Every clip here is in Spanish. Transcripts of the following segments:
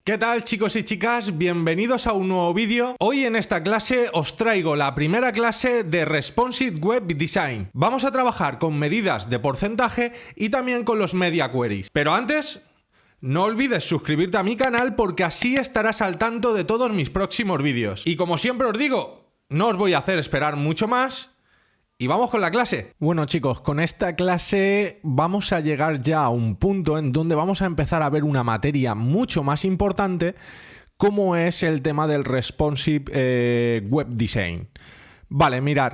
¿Qué tal, chicos y chicas? Bienvenidos a un nuevo vídeo. Hoy en esta clase os traigo la primera clase de Responsive Web Design. Vamos a trabajar con medidas de porcentaje y también con los media queries. Pero antes, no olvides suscribirte a mi canal porque así estarás al tanto de todos mis próximos vídeos. Y como siempre os digo, no os voy a hacer esperar mucho más. Y vamos con la clase. Bueno, chicos, con esta clase vamos a llegar ya a un punto en donde vamos a empezar a ver una materia mucho más importante, como es el tema del Responsive Web Design. Vale, mirad,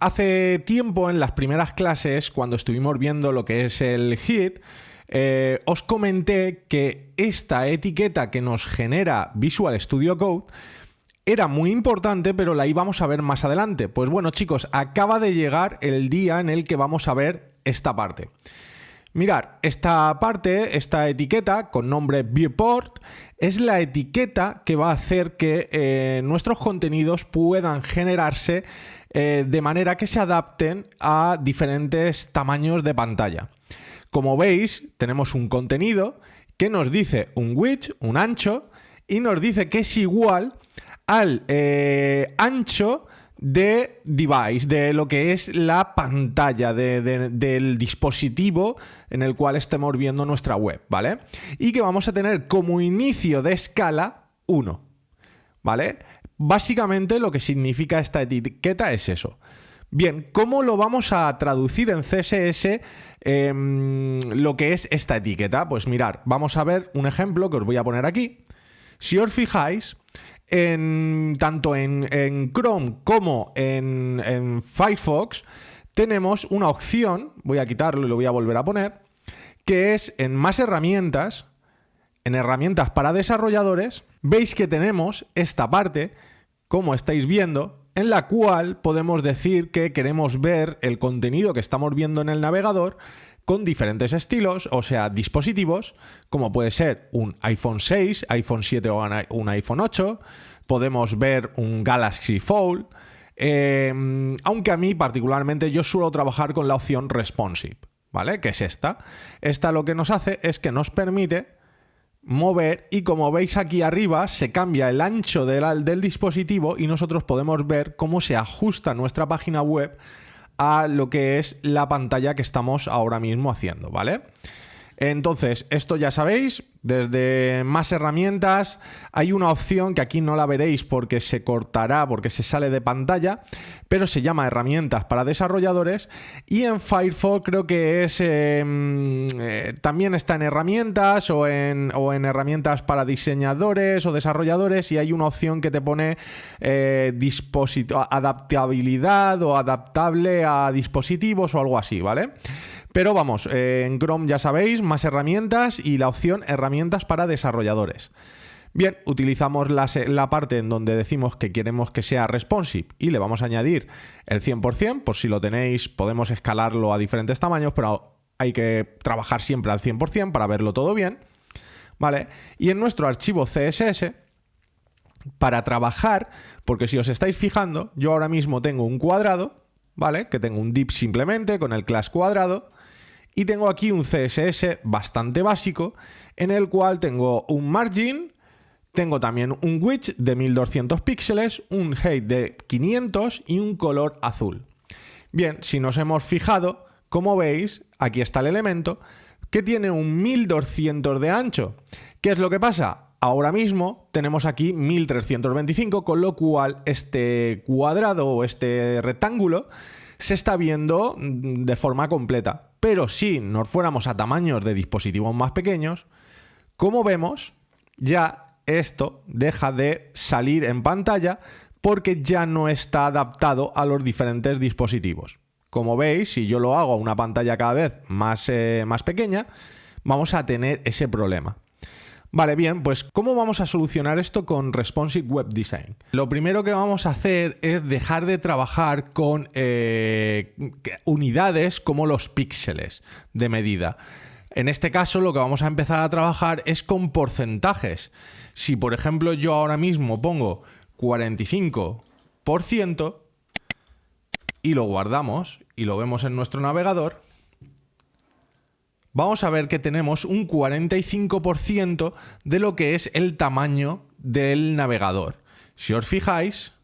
hace tiempo en las primeras clases, cuando estuvimos viendo lo que es el HIT, os comenté que esta etiqueta que nos genera Visual Studio Code era muy importante, pero la íbamos a ver más adelante. Pues bueno, chicos, acaba de llegar el día en el que vamos a ver esta parte. Mirad, esta parte, esta etiqueta con nombre Viewport, es la etiqueta que va a hacer que nuestros contenidos puedan generarse de manera que se adapten a diferentes tamaños de pantalla. Como veis, tenemos un contenido que nos dice un width, un ancho, y nos dice que es igual al ancho de device, de lo que es la pantalla del dispositivo en el cual estemos viendo nuestra web, ¿vale? Y que vamos a tener como inicio de escala 1, ¿vale? Básicamente lo que significa esta etiqueta es eso. Bien, ¿cómo lo vamos a traducir en CSS lo que es esta etiqueta? Pues mirad, vamos a ver un ejemplo que os voy a poner aquí. Si os fijáis, tanto en Chrome como en Firefox tenemos una opción, voy a quitarlo y lo voy a volver a poner, que es en más herramientas, en herramientas para desarrolladores, veis que tenemos esta parte, como estáis viendo, en la cual podemos decir que queremos ver el contenido que estamos viendo en el navegador con diferentes estilos, o sea, dispositivos, como puede ser un iPhone 6, iPhone 7 o un iPhone 8, podemos ver un Galaxy Fold, aunque a mí particularmente yo suelo trabajar con la opción Responsive, ¿vale? Que es esta. Esta lo que nos hace es que nos permite mover y como veis aquí arriba se cambia el ancho del dispositivo y nosotros podemos ver cómo se ajusta nuestra página web a lo que es la pantalla que estamos ahora mismo haciendo, ¿vale? Entonces, esto ya sabéis, desde más herramientas hay una opción que aquí no la veréis porque se cortará, porque se sale de pantalla, pero se llama herramientas para desarrolladores y en Firefox creo que es también está en herramientas o en herramientas para diseñadores o desarrolladores y hay una opción que te pone adaptabilidad o adaptable a dispositivos o algo así, ¿vale? Pero vamos, en Chrome ya sabéis, más herramientas y la opción herramientas para desarrolladores. Bien, utilizamos la parte en donde decimos que queremos que sea responsive y le vamos a añadir el 100%, por si lo tenéis podemos escalarlo a diferentes tamaños, pero hay que trabajar siempre al 100% para verlo todo bien, ¿vale? Y en nuestro archivo CSS, para trabajar, porque si os estáis fijando, yo ahora mismo tengo un cuadrado, ¿vale? Que tengo un div simplemente con el class cuadrado. Y tengo aquí un CSS bastante básico en el cual tengo un margin, tengo también un width de 1200 píxeles, un height de 500 y un color azul. Bien, si nos hemos fijado, como veis, aquí está el elemento que tiene un 1200 de ancho. ¿Qué es lo que pasa? Ahora mismo tenemos aquí 1325, con lo cual este cuadrado o este rectángulo se está viendo de forma completa. Pero si nos fuéramos a tamaños de dispositivos más pequeños, como vemos, ya esto deja de salir en pantalla porque ya no está adaptado a los diferentes dispositivos. Como veis, si yo lo hago a una pantalla cada vez más pequeña, vamos a tener ese problema. Vale, bien, pues ¿cómo vamos a solucionar esto con Responsive Web Design? Lo primero que vamos a hacer es dejar de trabajar con unidades como los píxeles de medida. En este caso lo que vamos a empezar a trabajar es con porcentajes. Si por ejemplo yo ahora mismo pongo 45% y lo guardamos y lo vemos en nuestro navegador, vamos a ver que tenemos un 45% de lo que es el tamaño del navegador. Si os fijáis,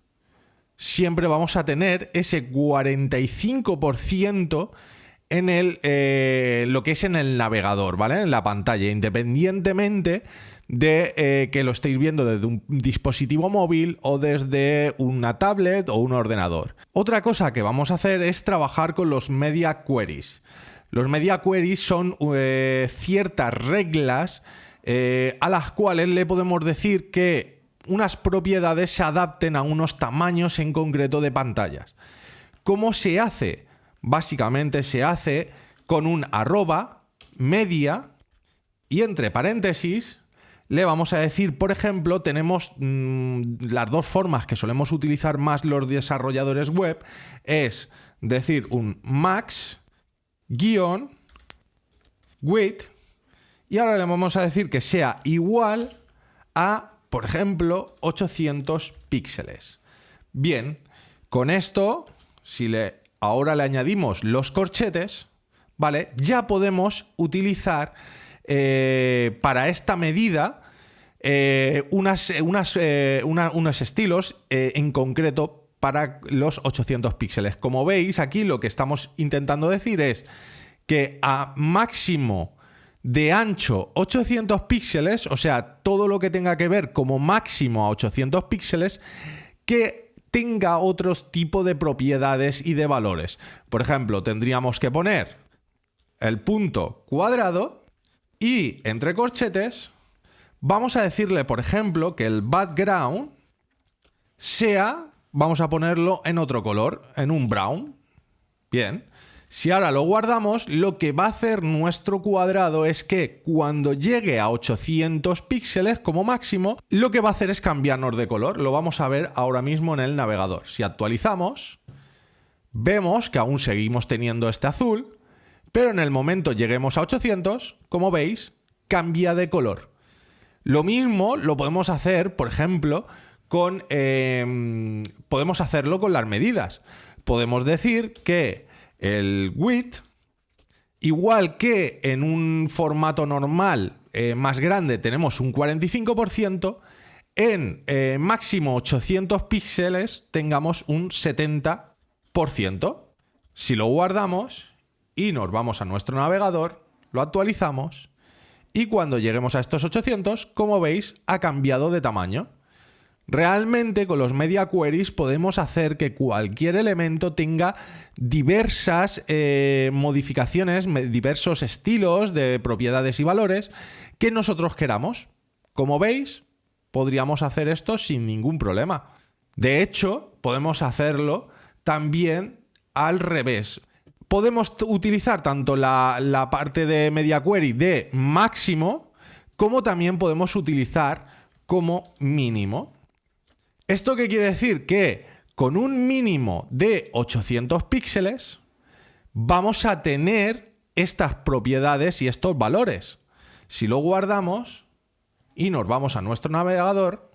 siempre vamos a tener ese 45% en lo que es en el navegador, ¿vale? En la pantalla, independientemente de que lo estéis viendo desde un dispositivo móvil o desde una tablet o un ordenador. Otra cosa que vamos a hacer es trabajar con los media queries. Los media queries son ciertas reglas a las cuales le podemos decir que unas propiedades se adapten a unos tamaños en concreto de pantallas. ¿Cómo se hace? Básicamente se hace con un arroba media y entre paréntesis le vamos a decir, por ejemplo, tenemos las dos formas que solemos utilizar más los desarrolladores web, es decir un max width y ahora le vamos a decir que sea igual a, por ejemplo, 800 píxeles. Bien, con esto, ahora le añadimos los corchetes, ¿vale? Ya podemos utilizar para esta medida unos estilos en concreto para los 800 píxeles. Como veis, aquí lo que estamos intentando decir es que a máximo de ancho 800 píxeles, o sea, todo lo que tenga que ver como máximo a 800 píxeles, que tenga otros tipos de propiedades y de valores. Por ejemplo, tendríamos que poner el punto cuadrado y entre corchetes vamos a decirle, por ejemplo, que el background sea, vamos a ponerlo en otro color, en un brown. Bien. Si ahora lo guardamos, lo que va a hacer nuestro cuadrado es que cuando llegue a 800 píxeles como máximo, lo que va a hacer es cambiarnos de color. Lo vamos a ver ahora mismo en el navegador. Si actualizamos, vemos que aún seguimos teniendo este azul, pero en el momento lleguemos a 800, como veis, cambia de color. Lo mismo lo podemos hacer, por ejemplo, podemos hacerlo con las medidas. Podemos decir que el width, igual que en un formato normal más grande tenemos un 45%, en máximo 800 píxeles tengamos un 70%. Si lo guardamos y nos vamos a nuestro navegador, lo actualizamos y cuando lleguemos a estos 800, como veis, ha cambiado de tamaño. Realmente con los media queries podemos hacer que cualquier elemento tenga diversas modificaciones, diversos estilos de propiedades y valores que nosotros queramos. Como veis, podríamos hacer esto sin ningún problema. De hecho, podemos hacerlo también al revés. Podemos utilizar tanto la parte de media query de máximo como también podemos utilizar como mínimo. ¿Esto qué quiere decir? Que con un mínimo de 800 píxeles vamos a tener estas propiedades y estos valores. Si lo guardamos y nos vamos a nuestro navegador,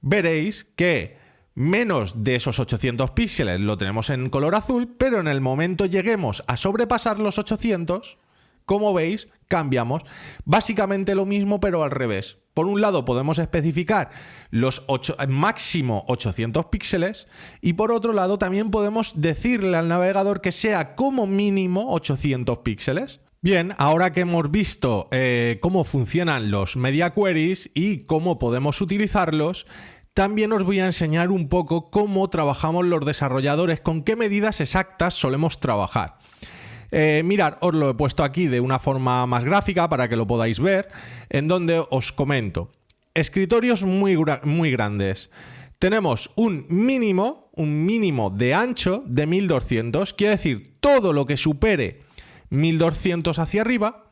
veréis que menos de esos 800 píxeles lo tenemos en color azul, pero en el momento lleguemos a sobrepasar los 800, como veis, cambiamos. Básicamente lo mismo, pero al revés. Por un lado podemos especificar los máximo 800 píxeles y por otro lado también podemos decirle al navegador que sea como mínimo 800 píxeles. Bien, ahora que hemos visto cómo funcionan los media queries y cómo podemos utilizarlos, también os voy a enseñar un poco cómo trabajamos los desarrolladores, con qué medidas exactas solemos trabajar. Mirad, os lo he puesto aquí de una forma más gráfica para que lo podáis ver, en donde os comento. Escritorios muy grandes. Tenemos un mínimo de ancho de 1200, quiere decir todo lo que supere 1200 hacia arriba,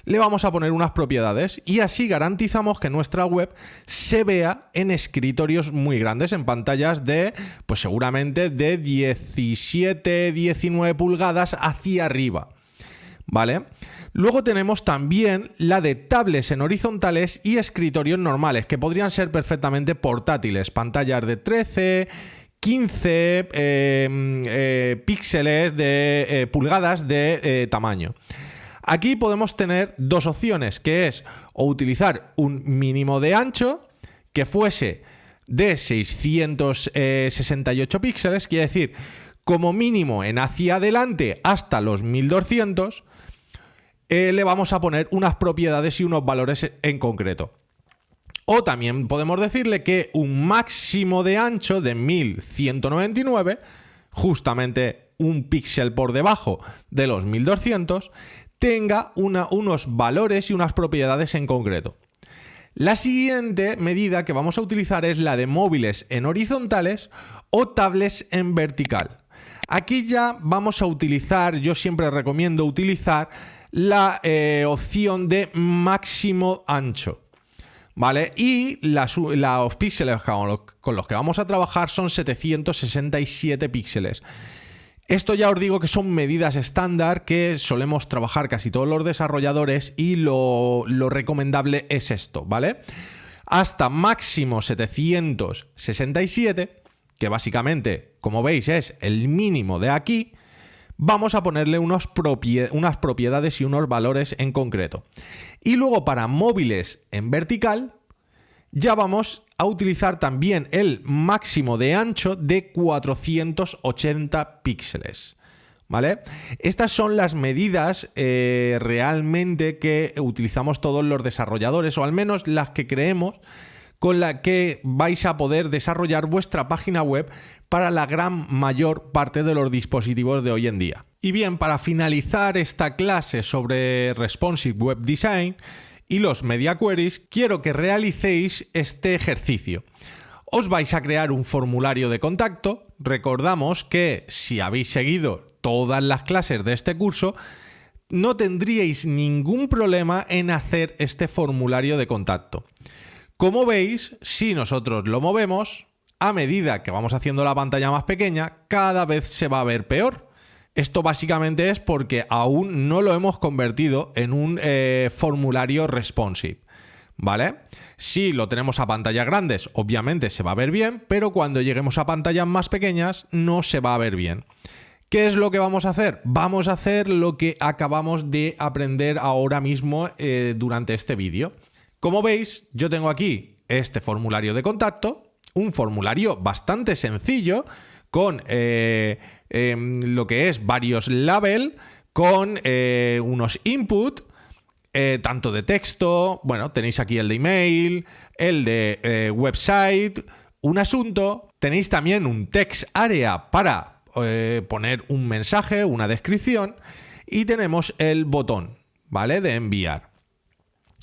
le vamos a poner unas propiedades y así garantizamos que nuestra web se vea en escritorios muy grandes, en pantallas de, pues seguramente de 17, 19 pulgadas hacia arriba, ¿vale? Luego tenemos también la de tablets en horizontales y escritorios normales, que podrían ser perfectamente portátiles, pantallas de 13, 15 píxeles de pulgadas de tamaño. Aquí podemos tener dos opciones, que es o utilizar un mínimo de ancho que fuese de 668 píxeles, quiere decir, como mínimo en hacia adelante hasta los 1200, le vamos a poner unas propiedades y unos valores en concreto. O también podemos decirle que un máximo de ancho de 1199, justamente un píxel por debajo de los 1200, tenga unos valores y unas propiedades en concreto. La siguiente medida que vamos a utilizar es la de móviles en horizontales o tablets en vertical. Aquí ya vamos a utilizar, yo siempre recomiendo utilizar la opción de máximo ancho, ¿vale? Y los píxeles con los que vamos a trabajar son 767 píxeles. Esto ya os digo que son medidas estándar que solemos trabajar casi todos los desarrolladores y lo recomendable es esto, ¿vale? Hasta máximo 767, que básicamente, como veis, es el mínimo de aquí, vamos a ponerle unas propiedades y unos valores en concreto. Y luego para móviles en vertical, ya vamos a utilizar también el máximo de ancho de 480 píxeles, ¿vale? Estas son las medidas realmente que utilizamos todos los desarrolladores, o al menos las que creemos con la que vais a poder desarrollar vuestra página web para la gran mayor parte de los dispositivos de hoy en día. Y bien, para finalizar esta clase sobre Responsive Web Design y los Media Queries, quiero que realicéis este ejercicio. Os vais a crear un formulario de contacto. Recordamos que si habéis seguido todas las clases de este curso, no tendríais ningún problema en hacer este formulario de contacto. Como veis, si nosotros lo movemos, a medida que vamos haciendo la pantalla más pequeña, cada vez se va a ver peor. Esto básicamente es porque aún no lo hemos convertido en un formulario responsive, ¿vale? Si lo tenemos a pantallas grandes, obviamente se va a ver bien, pero cuando lleguemos a pantallas más pequeñas no se va a ver bien. ¿Qué es lo que vamos a hacer? Vamos a hacer lo que acabamos de aprender ahora mismo durante este vídeo. Como veis, yo tengo aquí este formulario de contacto, un formulario bastante sencillo con lo que es varios labels, con unos input, tanto de texto, bueno, tenéis aquí el de email, el de website, un asunto, tenéis también un text area para poner un mensaje, una descripción, y tenemos el botón, ¿vale?, de enviar.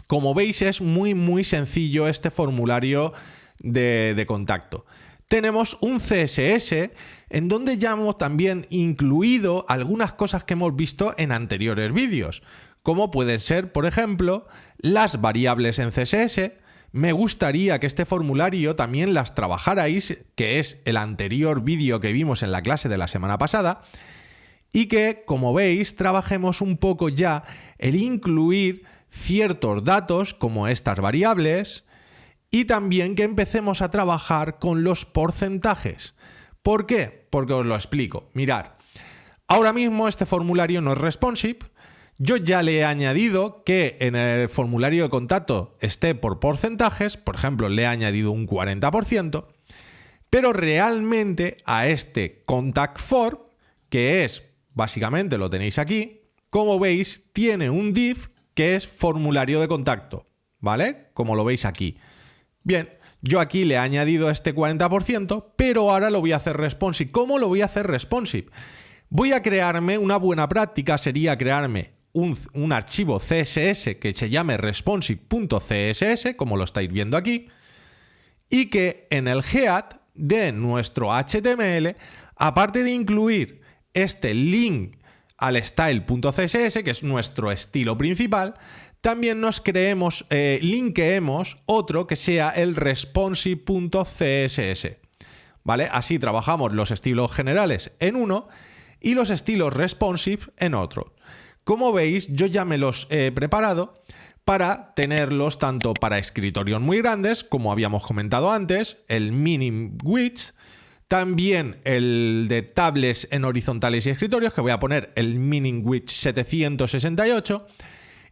Como veis, es muy sencillo este formulario de contacto. Tenemos un CSS en donde ya hemos también incluido algunas cosas que hemos visto en anteriores vídeos, como pueden ser, por ejemplo, las variables en CSS. Me gustaría que este formulario también las trabajarais, que es el anterior vídeo que vimos en la clase de la semana pasada, y que, como veis, trabajemos un poco ya el incluir ciertos datos como estas variables, y también que empecemos a trabajar con los porcentajes. ¿Por qué? Porque os lo explico. Mirad, ahora mismo este formulario no es responsive. Yo ya le he añadido que en el formulario de contacto esté por porcentajes. Por ejemplo, le he añadido un 40%. Pero realmente a este contact form, que es, básicamente lo tenéis aquí, como veis, tiene un div que es formulario de contacto, ¿vale? Como lo veis aquí. Bien, yo aquí le he añadido este 40%, pero ahora lo voy a hacer responsive. ¿Cómo lo voy a hacer responsive? Voy a crearme, una buena práctica sería crearme un archivo CSS que se llame responsive.css, como lo estáis viendo aquí, y que en el head de nuestro HTML, aparte de incluir este link al style.css, que es nuestro estilo principal, también nos linkeemos otro que sea el responsive.css, ¿vale? Así trabajamos los estilos generales en uno y los estilos responsive en otro. Como veis, yo ya me los he preparado para tenerlos tanto para escritorios muy grandes, como habíamos comentado antes, el minim width, También el de tablets en horizontales y escritorios, que voy a poner el Miningwidth 768.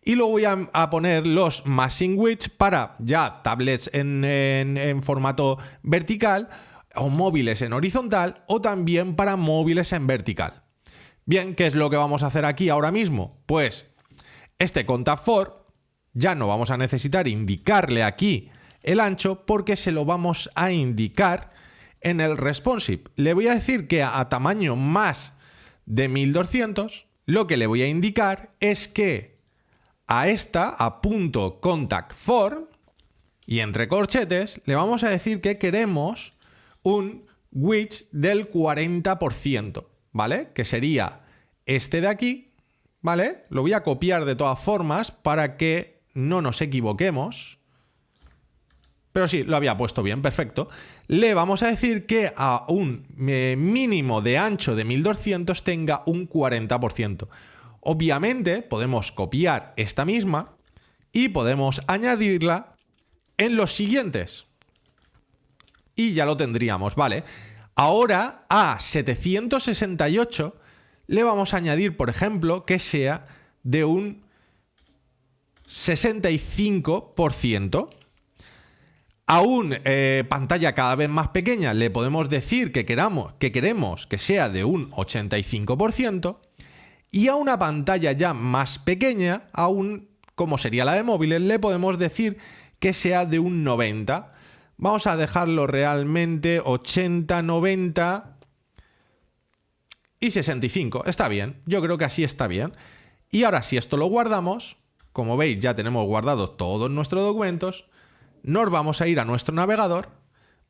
Y luego voy a poner los Maxingwidth para ya tablets en formato vertical, o móviles en horizontal, o también para móviles en vertical. Bien, ¿qué es lo que vamos a hacer aquí ahora mismo? Pues este contact for ya no vamos a necesitar indicarle aquí el ancho, porque se lo vamos a indicar en el responsive. Le voy a decir que a tamaño más de 1200, lo que le voy a indicar es que a punto contact for, y entre corchetes le vamos a decir que queremos un width del 40%, ¿vale? Que sería este de aquí, ¿vale? Lo voy a copiar de todas formas para que no nos equivoquemos. Pero sí, lo había puesto bien, perfecto. Le vamos a decir que a un mínimo de ancho de 1200 tenga un 40%. Obviamente podemos copiar esta misma y podemos añadirla en los siguientes. Y ya lo tendríamos, ¿vale? Ahora a 768 le vamos a añadir, por ejemplo, que sea de un 65%. A una pantalla cada vez más pequeña le podemos decir que queremos que sea de un 85%. Y a una pantalla ya más pequeña, como sería la de móviles, le podemos decir que sea de un 90%. Vamos a dejarlo realmente 80, 90 y 65. Está bien, yo creo que así está bien. Y ahora si esto lo guardamos, como veis ya tenemos guardados todos nuestros documentos, nos vamos a ir a nuestro navegador,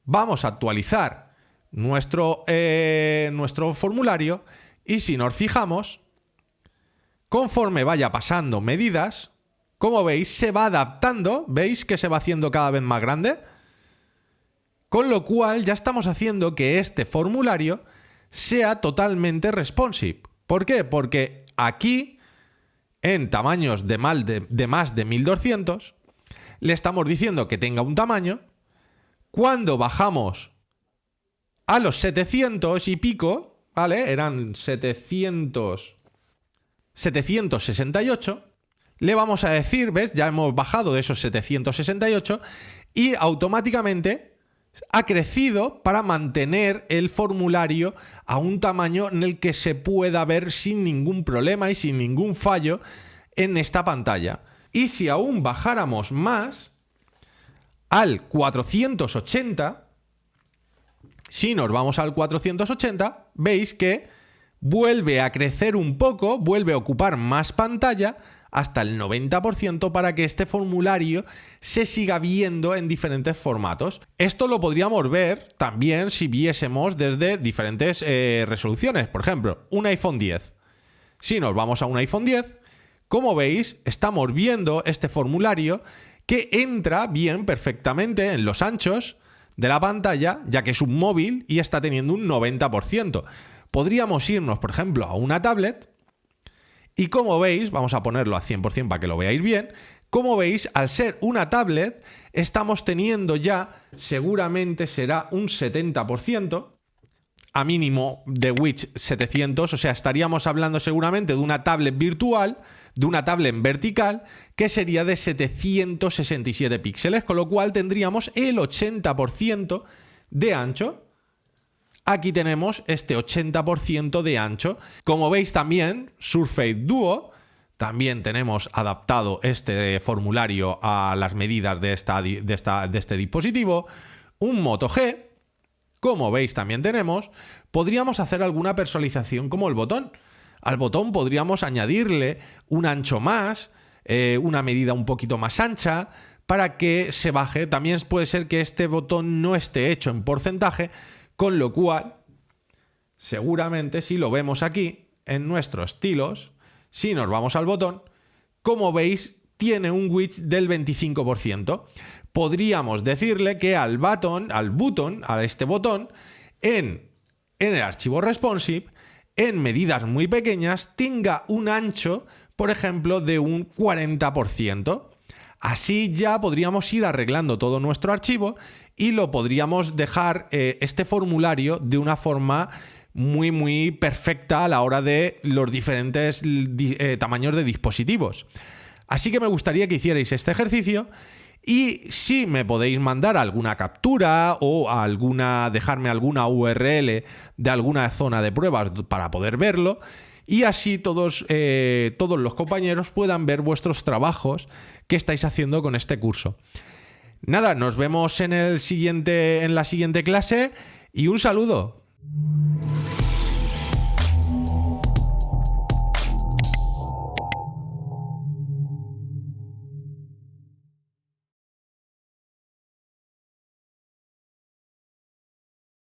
vamos a actualizar nuestro formulario y si nos fijamos, conforme vaya pasando medidas, como veis se va adaptando, veis que se va haciendo cada vez más grande, con lo cual ya estamos haciendo que este formulario sea totalmente responsive. ¿Por qué? Porque aquí, en tamaños de más de 1200, le estamos diciendo que tenga un tamaño. Cuando bajamos a los 700 y pico, ¿vale? Eran 768. Le vamos a decir, ¿ves? Ya hemos bajado de esos 768 y automáticamente ha crecido para mantener el formulario a un tamaño en el que se pueda ver sin ningún problema y sin ningún fallo en esta pantalla. Y si aún bajáramos más al 480, si nos vamos al 480, veis que vuelve a crecer un poco, vuelve a ocupar más pantalla hasta el 90% para que este formulario se siga viendo en diferentes formatos. Esto lo podríamos ver también si viésemos desde diferentes resoluciones. Por ejemplo, un iPhone 10. Si nos vamos a un iPhone 10, como veis, estamos viendo este formulario que entra bien perfectamente en los anchos de la pantalla, ya que es un móvil y está teniendo un 90%. Podríamos irnos, por ejemplo, a una tablet y como veis, vamos a ponerlo a 100% para que lo veáis bien, como veis, al ser una tablet, estamos teniendo ya, seguramente será un 70%, a mínimo de width 700, o sea, estaríamos hablando seguramente de una tablet virtual, de una tablet en vertical, que sería de 767 píxeles, con lo cual tendríamos el 80% de ancho. Aquí tenemos este 80% de ancho. Como veis también, Surface Duo, también tenemos adaptado este formulario a las medidas de este dispositivo. Un Moto G, como veis también tenemos. Podríamos hacer alguna personalización como el botón. Al botón podríamos añadirle un ancho más, una medida un poquito más ancha, para que se baje. También puede ser que este botón no esté hecho en porcentaje, con lo cual, seguramente si lo vemos aquí, en nuestros estilos, si nos vamos al botón, como veis, tiene un width del 25%. Podríamos decirle que a este botón, en el archivo responsive, en medidas muy pequeñas, tenga un ancho, por ejemplo, de un 40%. Así ya podríamos ir arreglando todo nuestro archivo y lo podríamos dejar este formulario de una forma muy perfecta a la hora de los diferentes tamaños de dispositivos. Así que me gustaría que hicierais este ejercicio y si me podéis mandar alguna captura o dejarme alguna URL de alguna zona de pruebas para poder verlo, y así todos los compañeros puedan ver vuestros trabajos que estáis haciendo con este curso. Nada, nos vemos en la siguiente clase y un saludo.